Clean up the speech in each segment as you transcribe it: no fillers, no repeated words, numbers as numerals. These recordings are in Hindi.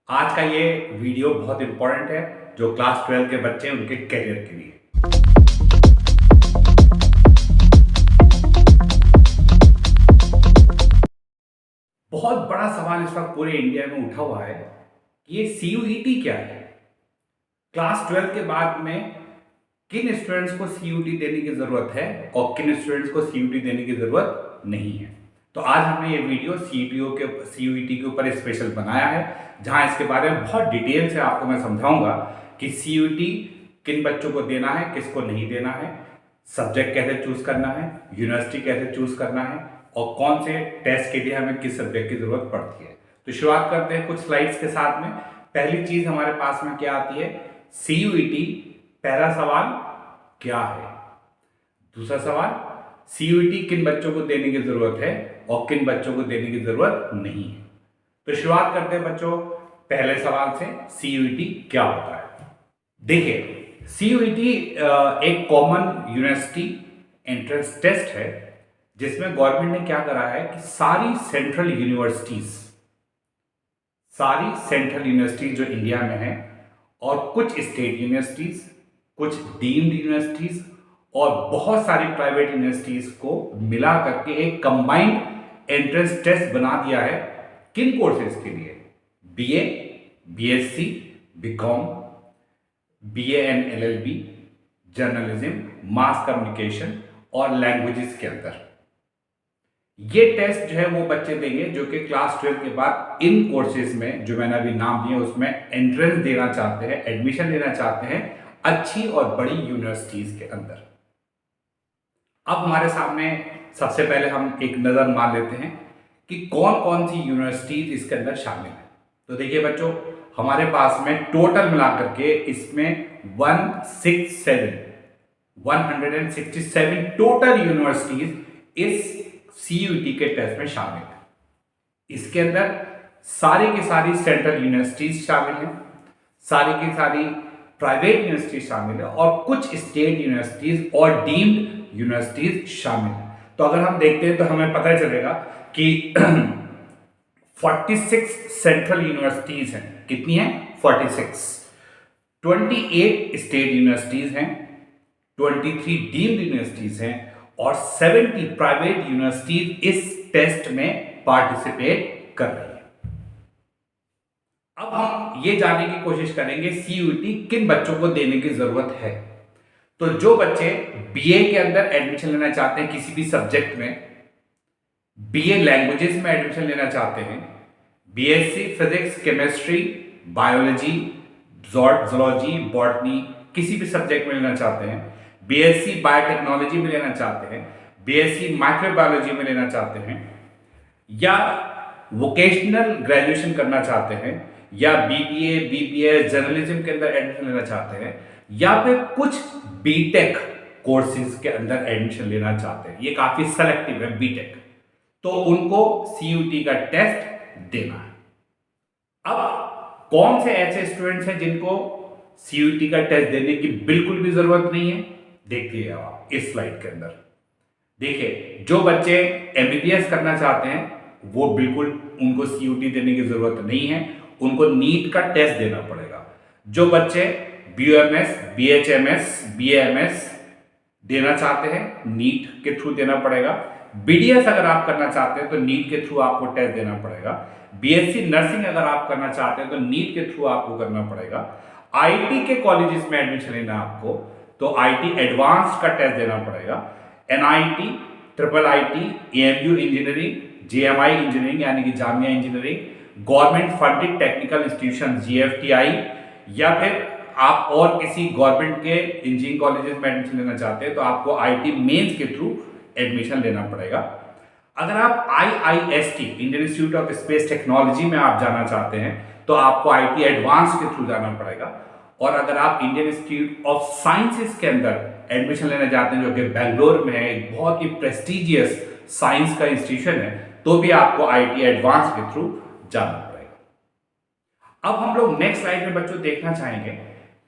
आज का ये वीडियो बहुत इंपॉर्टेंट है जो क्लास 12 के बच्चे हैं उनके करियर के लिए। बहुत बड़ा सवाल इस वक्त पूरे इंडिया में उठा हुआ है कि ये सीयूईटी क्या है। क्लास 12 के बाद में किन स्टूडेंट्स को सीयूईटी देने की जरूरत है और किन स्टूडेंट्स को सीयूईटी देने की जरूरत नहीं है। तो आज हमने ये वीडियो सीयूईटी के ऊपर स्पेशल बनाया है, जहां इसके बारे में बहुत डिटेल से आपको मैं समझाऊंगा कि सीयूईटी किन बच्चों को देना है, किसको नहीं देना है, सब्जेक्ट कैसे चूज करना है, यूनिवर्सिटी कैसे चूज करना है और कौन से टेस्ट के लिए हमें किस सब्जेक्ट की जरूरत पड़ती है। तो शुरुआत करते हैं कुछ स्लाइड्स के साथ में। पहली चीज हमारे पास में क्या आती है, सीयूईटी। पहला सवाल क्या है, दूसरा सवाल सीयूईटी किन बच्चों को देने की जरूरत है और किन बच्चों को देने की जरूरत नहीं है। तो शुरुआत करते हैं बच्चों पहले सवाल से, सीयूईटी क्या होता है। देखिए, सीयूईटी एक कॉमन यूनिवर्सिटी एंट्रेंस टेस्ट है जिसमें गवर्नमेंट ने क्या करा है कि सारी सेंट्रल यूनिवर्सिटीज जो इंडिया में है और कुछ स्टेट यूनिवर्सिटीज, कुछ डीम्ड यूनिवर्सिटीज और बहुत सारी प्राइवेट यूनिवर्सिटीज को मिला करके एक कंबाइंड एंट्रेंस टेस्ट बना दिया है। किन कोर्सेज के लिए, BA, BSc, BCom, BA and LLB, journalism, mass communication और लैंग्वेजेस के अंदर। ये टेस्ट जो है वो बच्चे देंगे जो कि क्लास 12 के बाद इन कोर्सेज में जो मैंने अभी नाम दिए उसमें एंट्रेंस देना चाहते हैं, एडमिशन लेना चाहते हैं अच्छी और बड़ी यूनिवर्सिटीज के अंदर। अब हमारे सामने सबसे पहले हम एक नजर मार लेते हैं कि कौन कौन सी यूनिवर्सिटीज इसके अंदर शामिल है। तो देखिए बच्चों, हमारे पास में टोटल मिलाकर के इसमें 167 टोटल यूनिवर्सिटीज इस सीयूईटी के टेस्ट में शामिल है। इसके अंदर सारी की सारी सेंट्रल यूनिवर्सिटीज शामिल हैं, सारी की सारी प्राइवेट यूनिवर्सिटी शामिल है और कुछ स्टेट यूनिवर्सिटीज और डीम्ड यूनिवर्सिटीज शामिल है। तो अगर हम देखते हैं तो हमें पता चलेगा कि 46 सेंट्रल यूनिवर्सिटीज हैं। कितनी हैं? 46। 28 स्टेट यूनिवर्सिटीज हैं, 23 डीम्ड यूनिवर्सिटीज हैं और 70 प्राइवेट यूनिवर्सिटीज इस टेस्ट में पार्टिसिपेट कर रही है। अब हम ये जानने की कोशिश करेंगे सीयूईटी किन बच्चों को देने की जरूरत है। तो जो बच्चे बीए के अंदर एडमिशन लेना चाहते हैं किसी भी सब्जेक्ट में, बीए लैंग्वेजेस में एडमिशन लेना चाहते हैं, BSc physics, chemistry, biology, zoology, botany किसी भी सब्जेक्ट में लेना चाहते हैं, बीएससी बायोटेक्नोलॉजी में लेना चाहते हैं, बीएससी माइक्रोबायोलॉजी में लेना चाहते हैं या वोकेशनल ग्रेजुएशन करना चाहते हैं या बीबीए, बीबीएस, जर्नलिज्म के अंदर एडमिशन लेना चाहते हैं या फिर कुछ बीटेक कोर्सेज के अंदर एडमिशन लेना चाहते हैं, ये काफी सेलेक्टिव है बीटेक, तो उनको सीयूईटी का टेस्ट देना है। अब कौन से ऐसे स्टूडेंट्स हैं जिनको सीयूईटी का टेस्ट देने की बिल्कुल भी जरूरत नहीं है, देखिए आप इस स्लाइड के अंदर। देखिए, जो बच्चे एमबीबीएस करना चाहते हैं वो बिल्कुल उनको सीयूईटी देने की जरूरत नहीं है, उनको नीट का टेस्ट देना पड़ेगा। जो बच्चे बीयूएमएस, बीएचएमएस, बीएएमएस देना चाहते हैं नीट के थ्रू देना पड़ेगा। बीडीएस अगर आप करना चाहते हैं तो नीट के थ्रू आपको टेस्ट देना पड़ेगा। बीएससी नर्सिंग अगर आप करना चाहते हैं तो नीट के थ्रू आपको करना पड़ेगा। आईटी के कॉलेजेस में एडमिशन लेना आपको तो आईटी एडवांस का टेस्ट देना पड़ेगा। NIT, triple IT, AMU engineering, JMI engineering यानी कि Jamia engineering, government funded technical institution GFTI या फिर आप और किसी गवर्नमेंट के इंजीनियरिंग कॉलेजेस में एडमिशन लेना चाहते हैं तो आपको आईटी मेंस के थ्रू एडमिशन लेना पड़ेगा। अगर आप IIST, Indian institute of space technology में आप जाना चाहते हैं तो आपको आईटी एडवांस के थ्रू जाना पड़ेगा। और अगर आप इंडियन इंस्टीट्यूट ऑफ साइंसेस के अंदर एडमिशन लेना चाहते हैं जो कि बेंगलोर में है, एक बहुत ही प्रेस्टिजियस साइंस का इंस्टीट्यूशन है, तो भी आपको आईटी एडवांस के थ्रू जाना पड़ेगा। अब हम लोग नेक्स्ट स्लाइड में बच्चों देखना चाहेंगे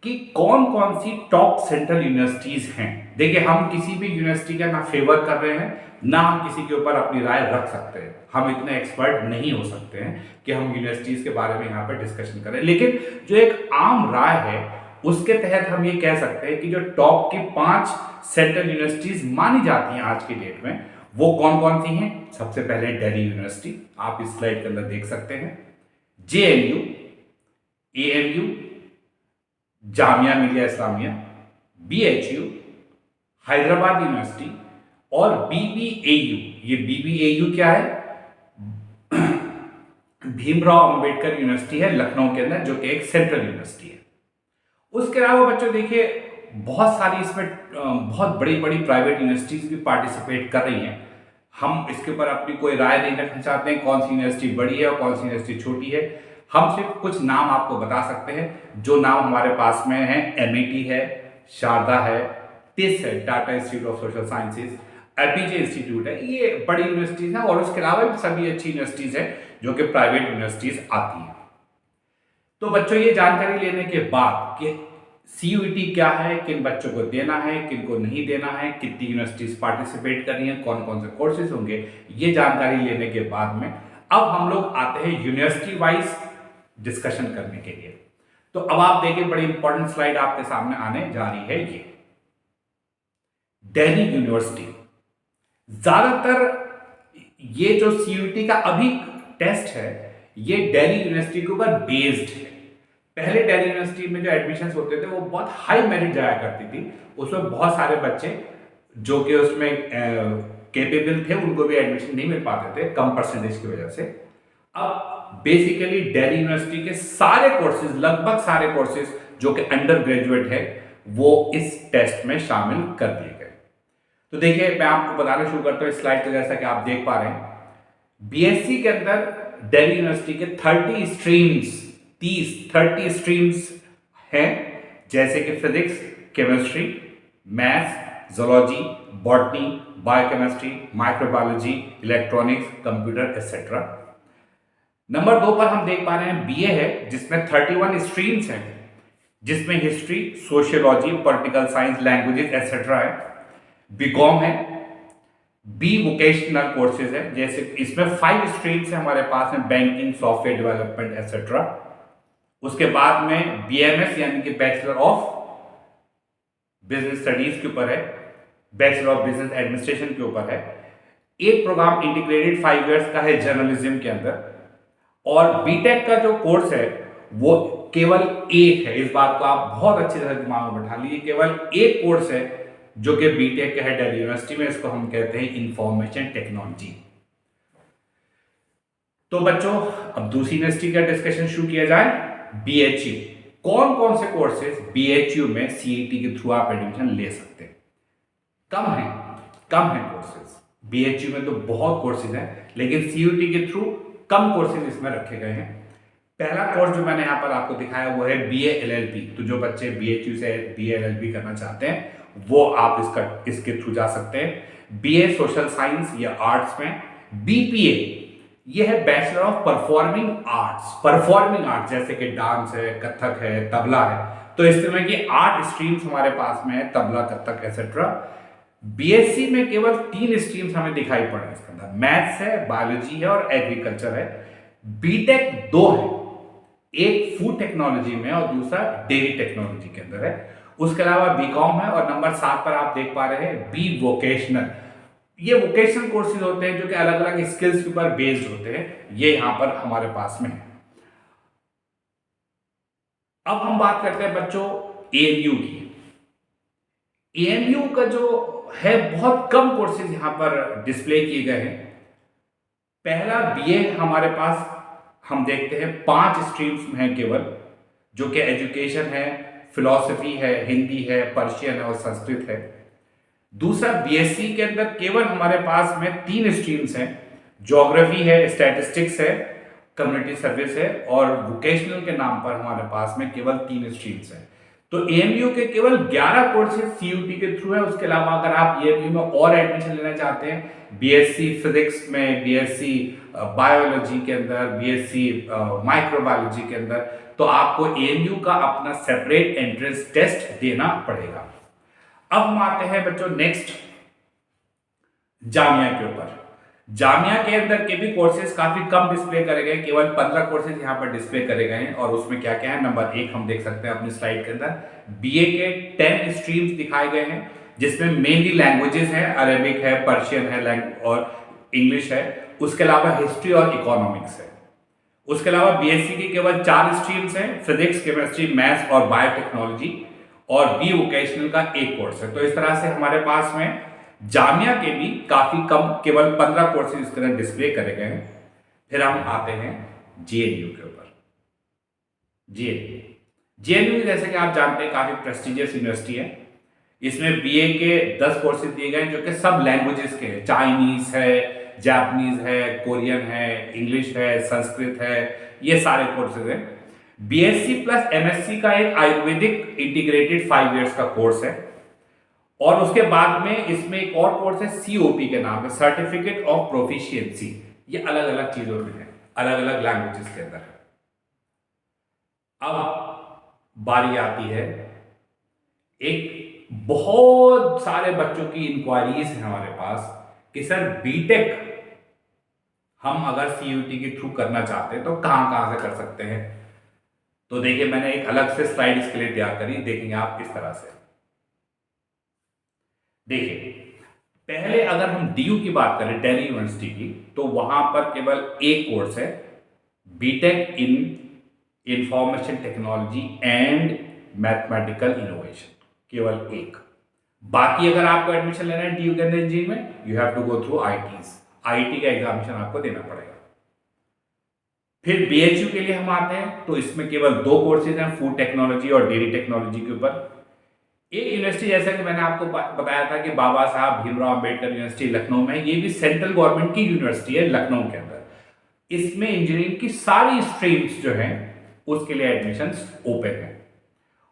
कि कौन कौन सी टॉप सेंट्रल यूनिवर्सिटीज हैं। देखिए, हम किसी भी यूनिवर्सिटी का ना फेवर कर रहे हैं, ना हम किसी के ऊपर अपनी राय रख सकते हैं। हम इतने एक्सपर्ट नहीं हो सकते हैं कि हम यूनिवर्सिटीज के बारे में यहाँ पर डिस्कशन करें, लेकिन जो एक आम राय है उसके तहत हम ये कह सकते हैं कि जो टॉप की 5 सेंट्रल यूनिवर्सिटीज मानी जाती हैं आज की डेट में, वो कौन कौन सी हैं। सबसे पहले दिल्ली यूनिवर्सिटी, आप इस स्लाइड के अंदर देख सकते हैं, JNU, AMU, Jamia Millia Islamia, BHU, Hyderabad university और BBAU। ये BBAU क्या है? भीमराव अंबेडकर यूनिवर्सिटी है लखनऊ के अंदर, जो कि एक सेंट्रल यूनिवर्सिटी है। उसके अलावा बच्चों देखिए, बहुत सारी इसमें बहुत बड़ी बड़ी प्राइवेट यूनिवर्सिटीज भी पार्टिसिपेट कर रही हैं। हम इसके ऊपर अपनी कोई राय नहीं रखना चाहते हैं कौन सी यूनिवर्सिटी बड़ी है और कौन सी यूनिवर्सिटी छोटी है। हम सिर्फ कुछ नाम आपको बता सकते हैं। जो नाम हमारे पास में है, MIT है, शारदा है, TISS है, Tata institute of social sciences, APJ institute है, ये बड़ी यूनिवर्सिटीज हैं। और उसके अलावा भी सभी अच्छी यूनिवर्सिटीज हैं जो कि प्राइवेट यूनिवर्सिटीज आती हैं। तो बच्चों, ये जानकारी लेने के बाद कि CUET क्या है, किन बच्चों को देना है, किन को नहीं देना है, कितनी यूनिवर्सिटीज पार्टिसिपेट कर रही हैं, कौन कौन से कोर्सेज होंगे, ये जानकारी लेने के बाद में अब हम लोग आते हैं यूनिवर्सिटी वाइज डिस्कशन करने के लिए। तो अब आप देखिए, बड़ी इंपॉर्टेंट स्लाइड आपके सामने आने जा रही है। ये दिल्ली यूनिवर्सिटी, ज्यादातर ये जो CUET का अभी टेस्ट है, ये दिल्ली यूनिवर्सिटी के ऊपर बेस्ड है। पहले दिल्ली यूनिवर्सिटी में जो एडमिशन्स होते थे वो बहुत हाई मेरिट जाया करती थी, उसमें बहुत सारे बच्चे जो कि उसमें कैपेबल थे उनको भी एडमिशन नहीं मिल पाते थे कम परसेंटेज की वजह से। अब बेसिकली दिल्ली यूनिवर्सिटी के सारे कोर्सेज, लगभग सारे कोर्सेज जो कि अंडर ग्रेजुएट है, वो इस टेस्ट में शामिल कर दिए गए। तो देखिए, मैं आपको बताना शुरू करता हूँ इस स्लाइड पर, जैसा कि आप देख पा रहे हैं। BSc के अंदर दिल्ली यूनिवर्सिटी के 30 स्ट्रीम्स हैं, जैसे कि physics, chemistry, maths, zoology, botany, biochemistry, microbiology, electronics, computer etcetera. Number 2 पर हम देख पा रहे हैं BA है, जिसमें 31 स्ट्रीम्स हैं, जिसमें history, sociology, political science, languages etcetera है। BCom है, B वोकेशनल कोर्सेज है, जैसे इसमें 5 स्ट्रीम्स है हमारे पास में, बैंकिंग, सॉफ्टवेयर डेवलपमेंट एक्सेट्रा। उसके बाद में BMS यानी कि बैचलर ऑफ बिजनेस स्टडीज के ऊपर है, बैचलर ऑफ बिजनेस एडमिनिस्ट्रेशन के ऊपर है। एक प्रोग्राम इंटीग्रेटेड 5 इयर्स का है जर्नलिज्म के अंदर। और BTech का जो कोर्स है वो केवल एक है, इस बात को आप बहुत अच्छी तरह दिमाग में बैठा लीजिए, केवल एक कोर्स है जो कि BTech का है दिल्ली यूनिवर्सिटी में, इसको हम कहते हैं इंफॉर्मेशन टेक्नोलॉजी। तो बच्चों, अब दूसरी यूनिवर्सिटी का डिस्कशन शुरू किया जाए। BHU, कौन कौन से कोर्सेज BHU में CET के थ्रू आप एडमिशन ले सकते हैं? कम है कोर्सेज। BHU में तो बहुत कोर्सेज हैं, लेकिन CET के थ्रू कम कोर्सेज इसमें रखे गए हैं। पहला कोर्स जो मैंने यहाँ पर आपको दिखाया वो है BA LLB। तो जो बच्चे BHU से BA LLB करना चाहते हैं वो आप इसके थ्रू जा सकते हैं। BA सोशल साइंस या आर्ट्स में। BPA ये है बैचलर ऑफ परफॉर्मिंग आर्ट्स, जैसे कि डांस है, कथक है, तबला है। तो इस तरह की 8 स्ट्रीम्स हमारे पास में है, तबला, कथक एक्सेट्रा। BSc में केवल 3 स्ट्रीम्स हमें दिखाई पड़ रहे हैं इसके अंदर, मैथ्स है, बायोलॉजी है और एग्रीकल्चर है। BTech 2 है, एक फूड टेक्नोलॉजी में और दूसरा डेयरी टेक्नोलॉजी के अंदर है। उसके अलावा BCom है। और नंबर 7 पर आप देख पा रहे हैं B वोकेशनल। ये वोकेशनल कोर्सेज होते हैं जो कि अलग अलग स्किल्स के ऊपर बेस्ड होते हैं, ये यहां पर हमारे पास में है। अब हम बात करते हैं बच्चों AMU की। AMU का जो है बहुत कम कोर्सेज यहां पर डिस्प्ले किए गए हैं। पहला BA हमारे पास हम देखते हैं 5 स्ट्रीम्स हैं केवल, जो कि एजुकेशन है, फिलॉसफी है, हिंदी है, पर्शियन है और संस्कृत है। दूसरा BSc के अंदर केवल हमारे पास में 3 स्ट्रीम्स हैं, ज्योग्राफी है, स्टैटिस्टिक्स है, कम्युनिटी सर्विस है और वोकेशनल के नाम पर हमारे पास में केवल 3 स्ट्रीम्स हैं। तो एएमयू के केवल 11 कोर्सेज सीयूटी के थ्रू है। उसके अलावा अगर आप एएमयू में और एडमिशन लेना चाहते हैं, बीएससी फिजिक्स में, बीएससी बायोलॉजी के अंदर, बीएससी माइक्रोबायोलॉजी के अंदर, तो आपको एएमयू का अपना सेपरेट एंट्रेंस टेस्ट देना पड़ेगा। अब हम आते हैं बच्चों नेक्स्ट जामिया के ऊपर। जामिया के अंदर के भी कोर्सेज काफी कम डिस्प्ले करे गए, केवल 15 कोर्सेज यहाँ पर डिस्प्ले करे गए हैं। और उसमें क्या क्या है, नंबर 1 हम देख सकते हैं अपनी स्लाइड के अंदर, बीए के 10 स्ट्रीम्स दिखाए गए हैं, जिसमें मेनली लैंग्वेजेस हैं, अरेबिक है, पर्शियन है और इंग्लिश है। उसके अलावा हिस्ट्री और इकोनॉमिक्स है। उसके अलावा बीएससी की केवल 4 स्ट्रीम्स हैं, फिजिक्स, केमिस्ट्री, मैथ्स और बायोटेक्नोलॉजी, और बी वोकेशनल का एक कोर्स है। तो इस तरह से हमारे पास में जामिया के भी काफी कम, केवल 15 कोर्सेज इस तरह डिस्प्ले करे गए हैं। फिर हम आते हैं जेएनयू के ऊपर। जेएनयू जैसे कि आप जानते हैं काफी प्रेस्टिजियस यूनिवर्सिटी है। इसमें बीए के 10 कोर्सेज दिए गए हैं जो कि सब लैंग्वेजेस के हैं, चाइनीज है, जापानीज है, कोरियन है, इंग्लिश है, संस्कृत है, ये सारे कोर्सेज हैं। बीएससी प्लस एमएससी का एक आयुर्वेदिक इंटीग्रेटेड 5 इयर्स का कोर्स है। और उसके बाद में इसमें एक और कोर्स है सीओपी के नाम है, सर्टिफिकेट ऑफ प्रोफिशिएंसी। ये अलग अलग चीजों में है, अलग अलग लैंग्वेजेस के अंदर है। अब बारी आती है, एक बहुत सारे बच्चों की इंक्वायरीज है हमारे पास कि सर बीटेक हम अगर सीयूटी के थ्रू करना चाहते हैं तो कहां कहां से कर सकते हैं। तो देखिए मैंने एक अलग से स्लाइड इसके लिए तैयार करी, देखेंगे आप इस तरह से। देखिए पहले अगर हम डीयू की बात करें, दिल्ली यूनिवर्सिटी की, तो वहां पर केवल एक कोर्स है, BTech in information technology and mathematical innovation, केवल एक। बाकी अगर आपको एडमिशन लेना है डीयू के अंदर इंजीनियरिंग में, you have to go through IT का एग्जामिनेशन आपको देना पड़ेगा। फिर बीएचयू के लिए हम आते हैं, तो इसमें केवल 2 कोर्सेज हैं, फूड टेक्नोलॉजी और डेयरी टेक्नोलॉजी के ऊपर। एक यूनिवर्सिटी जैसा कि मैंने आपको बताया था कि बाबा साहब भीमराव अंबेडकर यूनिवर्सिटी लखनऊ में, ये भी सेंट्रल गवर्नमेंट की यूनिवर्सिटी है लखनऊ के अंदर। इसमें इंजीनियरिंग की सारी स्ट्रीम्स जो हैं उसके लिए एडमिशंस ओपन है।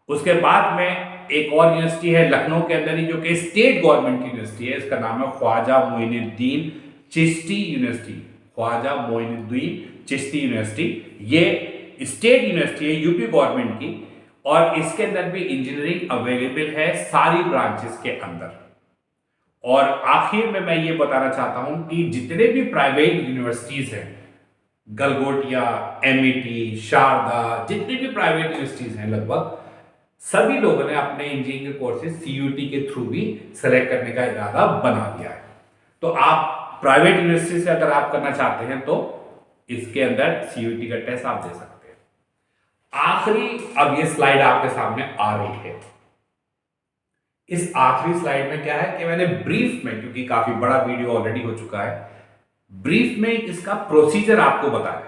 उसके बाद में एक और यूनिवर्सिटी है लखनऊ के अंदर ही, जो कि स्टेट गवर्नमेंट की यूनिवर्सिटी है, इसका नाम है ख्वाजा मोइनुद्दीन चिश्ती यूनिवर्सिटी। ख्वाजा मोइनुद्दीन चिश्ती यूनिवर्सिटी, ये स्टेट यूनिवर्सिटी है यूपी गवर्नमेंट की, और इसके अंदर भी इंजीनियरिंग अवेलेबल है सारी ब्रांचेस के अंदर। और आखिर में मैं ये बताना चाहता हूं कि जितने भी प्राइवेट यूनिवर्सिटीज हैं, गलगोटिया, एमईटी, शारदा, जितनी भी प्राइवेट यूनिवर्सिटीज हैं, लगभग सभी लोगों ने अपने इंजीनियरिंग के कोर्सेज सीयूटी के थ्रू भी सेलेक्ट करने का इरादा बना लिया है। तो आप प्राइवेट यूनिवर्सिटी से अगर आप करना चाहते हैं तो इसके अंदर सीयूटी का टेस्ट आप दे सकते हैं। आखिरी, अब ये स्लाइड आपके सामने आ रही है। इस आखिरी स्लाइड में क्या है कि मैंने ब्रीफ में, क्योंकि काफी बड़ा वीडियो ऑलरेडी हो चुका है, ब्रीफ में इसका प्रोसीजर आपको बताया।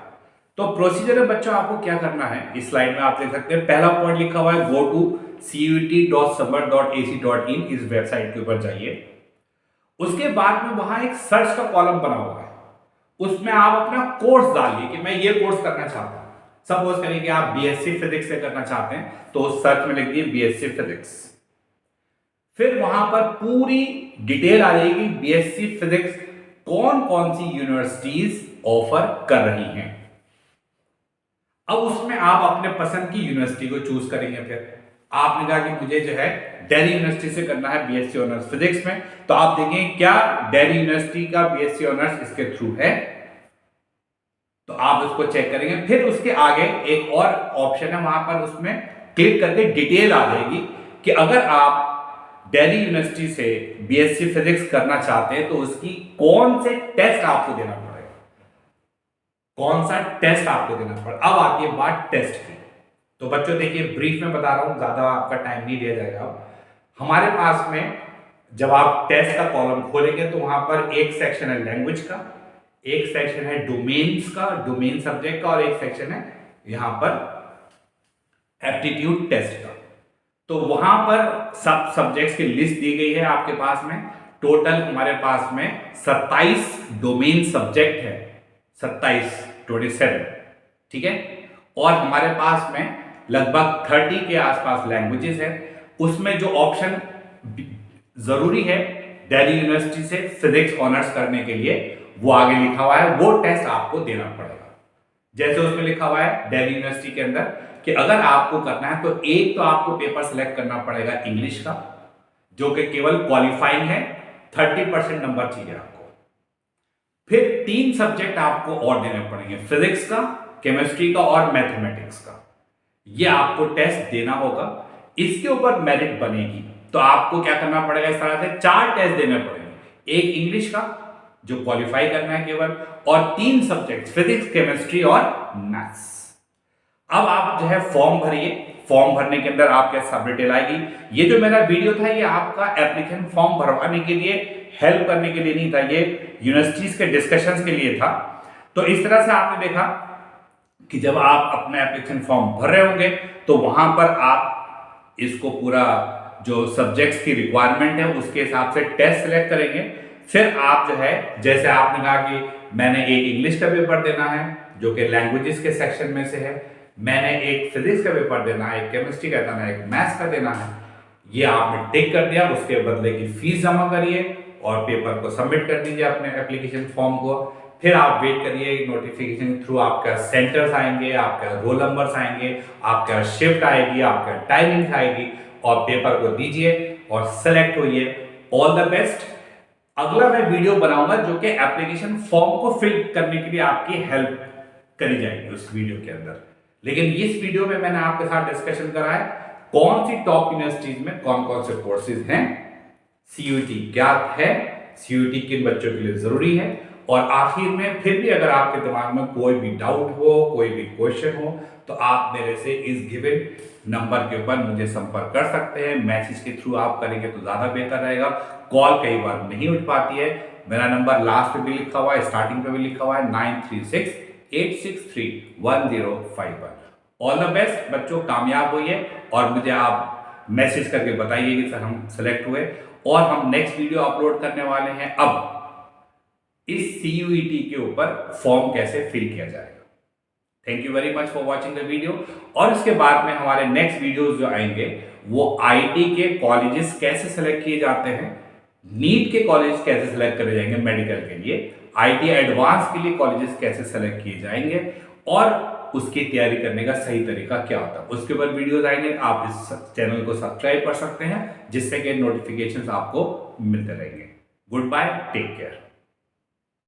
तो प्रोसीजर में बच्चों आपको क्या करना है, इस स्लाइड में आप देख सकते हैं। पहला पॉइंट लिखा हुआ है, गो टू CUT.samar.ac.in, इस वेबसाइट के ऊपर जाइए। उसके बाद में वहां एक सर्च का कॉलम बना हुआ है, उसमें आप अपना कोर्स डालिए कि मैं ये कोर्स करना चाहता हूं। सपोज करिए कि आप बीएससी फिजिक्स से करना चाहते हैं, तो सर्च में लिख दिए बीएससी फिजिक्स। फिर वहां पर पूरी डिटेल आ जाएगी बीएससी फिजिक्स कौन कौन सी यूनिवर्सिटीज ऑफर कर रही हैं। अब उसमें आप अपने पसंद की यूनिवर्सिटी को चूज करेंगे। फिर आपने कहा कि मुझे जो है दिल्ली यूनिवर्सिटी से करना है बीएससी ऑनर्स फिजिक्स में, तो आप देखेंगे क्या दिल्ली यूनिवर्सिटी का बीएससी ऑनर्स इसके थ्रू है, तो आप उसको चेक करेंगे। फिर उसके आगे एक और ऑप्शन है, वहां पर उसमें क्लिक करके डिटेल आ जाएगी कि अगर आप दिल्ली यूनिवर्सिटी से बीएससी फिजिक्स करना चाहते हैं तो उसकी कौन से टेस्ट आपको देना पड़ेगा, कौन सा टेस्ट आपको देना पड़ेगा। अब आती है बात टेस्ट की। तो बच्चों देखिए ब्रीफ में बता रहा हूं, ज्यादा आपका टाइम नहीं दिया जाएगा। हमारे पास में जब आप टेस्ट का कॉलम खोलेंगे तो वहां पर एक सेक्शन है लैंग्वेज का, एक सेक्शन है डोमेन्स का, डोमेन सब्जेक्ट का, और एक सेक्शन है यहां पर एप्टीट्यूड टेस्ट का। तो वहां पर सब सब्जेक्ट्स की लिस्ट दी गई है आपके पास में। टोटल हमारे पास में 27 डोमेन सब्जेक्ट है, 27, 27, ठीक है। और हमारे पास में लगभग 30 के आसपास लैंग्वेजेस है। उसमें जो ऑप्शन जरूरी है दिल्ली यूनिवर्सिटी से फिजिक्स ऑनर्स करने के लिए वो आगे लिखा हुआ है, वो टेस्ट आपको देना पड़ेगा। जैसे उसमें लिखा हुआ है दिल्ली यूनिवर्सिटी के अंदर कि अगर आपको करना है तो एक तो आपको पेपर सेलेक्ट करना पड़ेगा इंग्लिश का, जो कि केवल क्वालिफाइंग है, 30% नंबर चाहिए आपको। फिर 3 सब्जेक्ट आपको और देने पड़ेंगे, फिजिक्स का, केमिस्ट्री का और मैथमेटिक्स का। यह आपको टेस्ट देना होगा। इसके ऊपर मेरिट बनेगी तो आपको क्या करना पड़ेगा, इस तरह से 4 टेस्ट देने पड़ेंगे। एक इंग्लिश का जो क्वालिफाई करना है केवल, और 3 सब्जेक्ट फिजिक्स, केमिस्ट्री और मैथ्स। अब आप जो है फॉर्म भरिए। फॉर्म भरने के अंदर आपके सब डिटेल आएगी। ये जो मेरा वीडियो था ये आपका एप्लीकेशन फॉर्म भरवाने के लिए, हेल्प करने के लिए नहीं था, ये यूनिवर्सिटीज के डिस्कशंस के लिए था। तो इस तरह से आपने देखा कि जब आप अपना एप्लीकेशन फॉर्म भर रहे होंगे तो वहां पर आप इसको पूरा जो सब्जेक्ट्स की रिक्वायरमेंट है उसके हिसाब से टेस्ट सेलेक्ट करेंगे। फिर आप जो है, जैसे आपने कहा कि मैंने एक इंग्लिश का पेपर देना है जो कि लैंग्वेजेस के सेक्शन में से है, मैंने एक फिजिक्स का पेपर देना है, एक केमिस्ट्री का देना है, एक मैथ्स का देना है, ये आपने टिक कर दिया। उसके बदले की फीस जमा करिए और पेपर को सबमिट कर दीजिए अपने एप्लीकेशन फॉर्म को। फिर आप वेट करिए, नोटिफिकेशन थ्रू आपका सेंटर्स आएंगे, आपका रोल नंबर्स आएंगे, आपका शिफ्ट आएगी, आपका टाइमिंग आएगी, और पेपर को दीजिए और सेलेक्ट होइए। All the best. अगला मैं वीडियो बनाऊंगा जो कि एप्लीकेशन फॉर्म को फिल करने के लिए आपकी हेल्प करी जाएगी उस वीडियो के अंदर। लेकिन इस वीडियो में मैंने आपके साथ डिस्कशन करा है कौन सी टॉप यूनिवर्सिटीज में कौन कौन से कोर्सेज हैं, सीयूईटी क्या है, सीयूईटी किन बच्चों के लिए जरूरी है, और आखिर में फिर भी अगर आपके दिमाग में कोई भी डाउट हो, कोई भी क्वेश्चन हो, तो आप मेरे से इस गिवन नंबर के ऊपर मुझे संपर्क कर सकते हैं। मैसेज के थ्रू आप करेंगे तो ज्यादा बेहतर रहेगा। कॉल कई बार नहीं उठ पाती है। मेरा नंबर लास्ट पे भी लिखा हुआ है, स्टार्टिंग पे भी लिखा हुआ है, 9368631051। ऑल द बेस्ट बच्चों, कामयाब होइए और मुझे आप मैसेज करके बताइए कि सर हम सेलेक्ट हुए। और हम नेक्स्ट वीडियो अपलोड करने वाले हैं अब इस सीयूईटी के ऊपर फॉर्म कैसे फिल किया जाएगा। Thank you very much for watching the video. और इसके बाद में हमारे नेक्स्ट वीडियोस जो आएंगे वो आईटी के कॉलेजेस कैसे सेलेक्ट किए जाते हैं, नीट के कॉलेज कैसे सेलेक्ट करे जाएंगे मेडिकल के लिए, आईटी एडवांस के लिए कॉलेजेस कैसे सेलेक्ट किए जाएंगे, और उसकी तैयारी करने का सही तरीका क्या होता है, उसके ऊपर वीडियोस आएंगे। आप इस चैनल को सब्सक्राइब कर सकते हैं जिससे कि नोटिफिकेशंस आपको मिलते रहेंगे। Good bye, take care.